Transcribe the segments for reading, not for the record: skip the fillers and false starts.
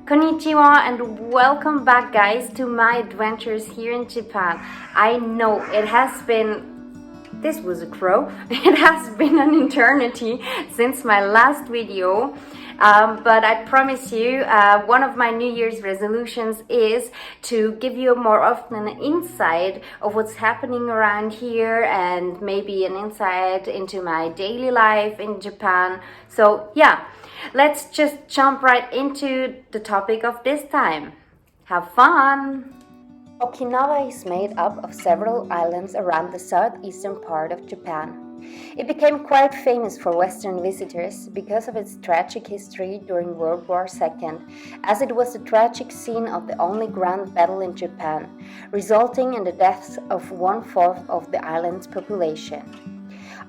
Konnichiwa and welcome back, guys, to my adventures here in Japan. I know it has been, this was a crow, it has been an eternity since my last video. But I promise you, one of my New Year's resolutions is to give you more often an insight of what's happening around here and maybe an insight into my daily life in Japan. So yeah, let's just jump right into the topic of this time. Have fun! Okinawa is made up of several islands around the southeastern part of Japan. It became quite famous for Western visitors because of its tragic history during World War II, as it was the tragic scene of the only grand battle in Japan, resulting in the deaths of 1/4 of the island's population.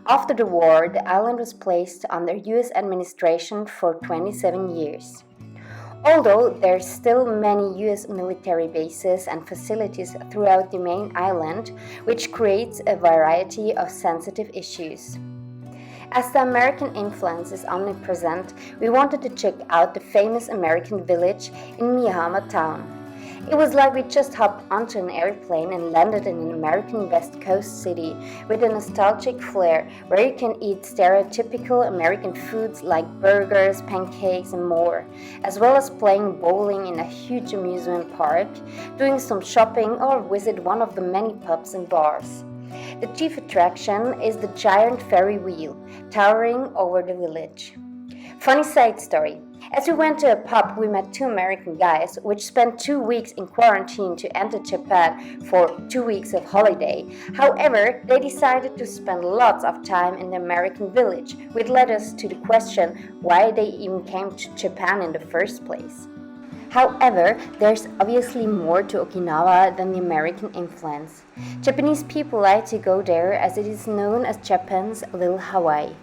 After the war, the island was placed under US administration for 27 years. Although there are still many US military bases and facilities throughout the main island, which creates a variety of sensitive issues. As the American influence is omnipresent, we wanted to check out the famous American village in Miyama town. It was like we just hopped onto an airplane and landed in an American West Coast city with a nostalgic flair where you can eat stereotypical American foods like burgers, pancakes and more, as well as playing bowling in a huge amusement park, doing some shopping or visit one of the many pubs and bars. The chief attraction is the giant Ferry wheel, towering over the village. Funny side story. As we went to a pub, we met 2 American guys, which spent 2 weeks in quarantine to enter Japan for 2 weeks of holiday. However, they decided to spend lots of time in the American village, which led us to the question why they even came to Japan in the first place. However, there's obviously more to Okinawa than the American influence. Japanese people like to go there as it is known as Japan's Little Hawaii.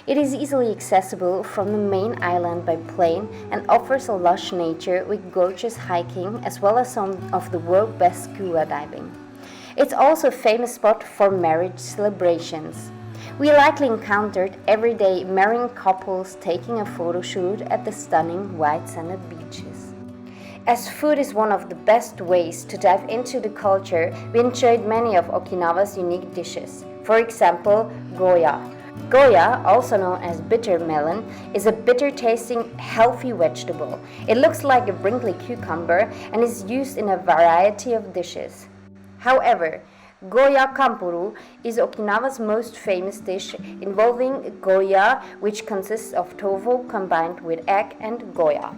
It is easily accessible from the main island by plane and offers a lush nature with gorgeous hiking as well as some of the world's best scuba diving. It's also a famous spot for marriage celebrations. We likely encountered everyday marrying couples taking a photo shoot at the stunning white-sanded beaches. As food is one of the best ways to dive into the culture, we enjoyed many of Okinawa's unique dishes. For example, goya. Goya, also known as bitter melon, is a bitter-tasting, healthy vegetable. It looks like a brindley cucumber and is used in a variety of dishes. However, Goya kampuru is Okinawa's most famous dish, involving goya, which consists of tofu combined with egg and goya.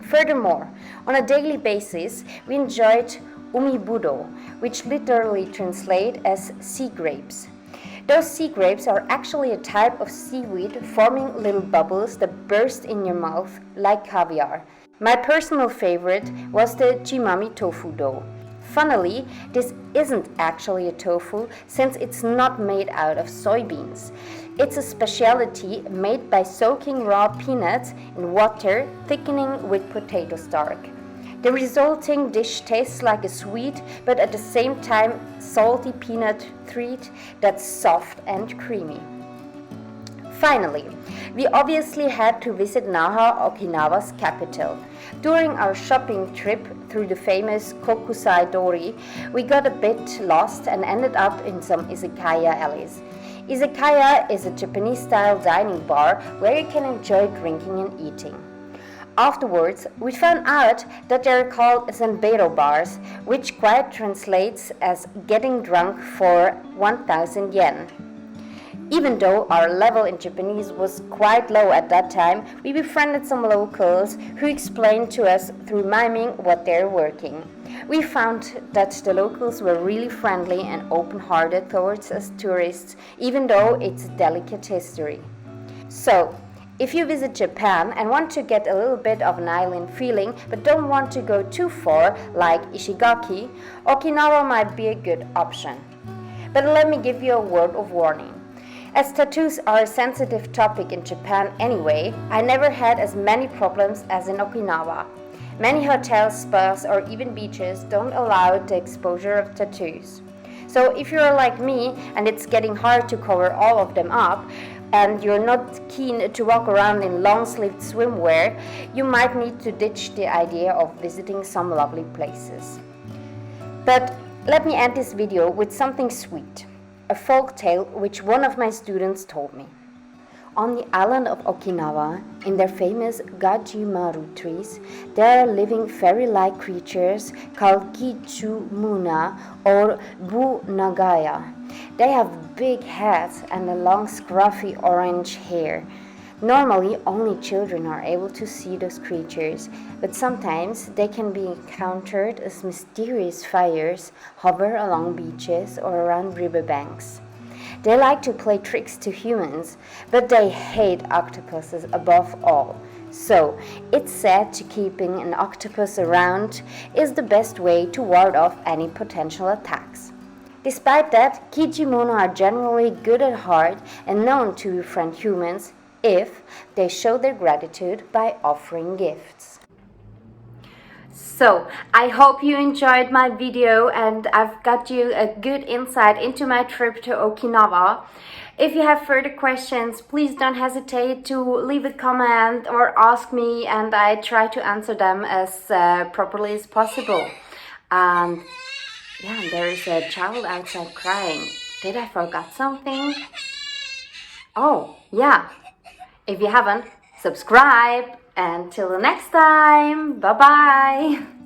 Furthermore, on a daily basis, we enjoyed umibudo, which literally translates as sea grapes. Those sea grapes are actually a type of seaweed forming little bubbles that burst in your mouth like caviar. My personal favorite was the Jimami tofu dough. Funnily, this isn't actually a tofu since it's not made out of soybeans. It's a specialty made by soaking raw peanuts in water, thickening with potato starch. The resulting dish tastes like a sweet, but at the same time salty peanut treat that's soft and creamy. Finally, we obviously had to visit Naha, Okinawa's capital. During our shopping trip through the famous Kokusai Dori, we got a bit lost and ended up in some izakaya alleys. Izakaya is a Japanese-style dining bar where you can enjoy drinking and eating. Afterwards, we found out that they are called Zenbeiro bars, which quite translates as getting drunk for 1,000 yen. Even though our level in Japanese was quite low at that time, we befriended some locals who explained to us through miming what they're working. We found that the locals were really friendly and open-hearted towards us tourists, even though it's a delicate history. So, if you visit Japan and want to get a little bit of an island feeling but don't want to go too far, like Ishigaki, Okinawa might be a good option. But let me give you a word of warning. As tattoos are a sensitive topic in Japan anyway, I never had as many problems as in Okinawa. Many hotels, spas or even beaches don't allow the exposure of tattoos. So if you're like me and it's getting hard to cover all of them up, and you're not keen to walk around in long-sleeved swimwear, you might need to ditch the idea of visiting some lovely places. But let me end this video with something sweet, a folk tale which one of my students told me. On the island of Okinawa, in their famous Jimami trees, there are living fairy-like creatures called Kichumuna or Bu-nagaya. They have big heads and a long scruffy orange hair. Normally, only children are able to see those creatures, but sometimes they can be encountered as mysterious figures hover along beaches or around riverbanks. They like to play tricks to humans, but they hate octopuses above all. So, it's said that keeping an octopus around is the best way to ward off any potential attacks. Despite that, Kichimono are generally good at heart and known to befriend humans if they show their gratitude by offering gifts. So, I hope you enjoyed my video and I've got you a good insight into my trip to Okinawa. If you have further questions, please don't hesitate to leave a comment or ask me, and I try to answer them as properly as possible. Yeah, there is a child outside crying. Did I forget something? Oh, yeah. If you haven't, subscribe. Until the next time. Bye-bye.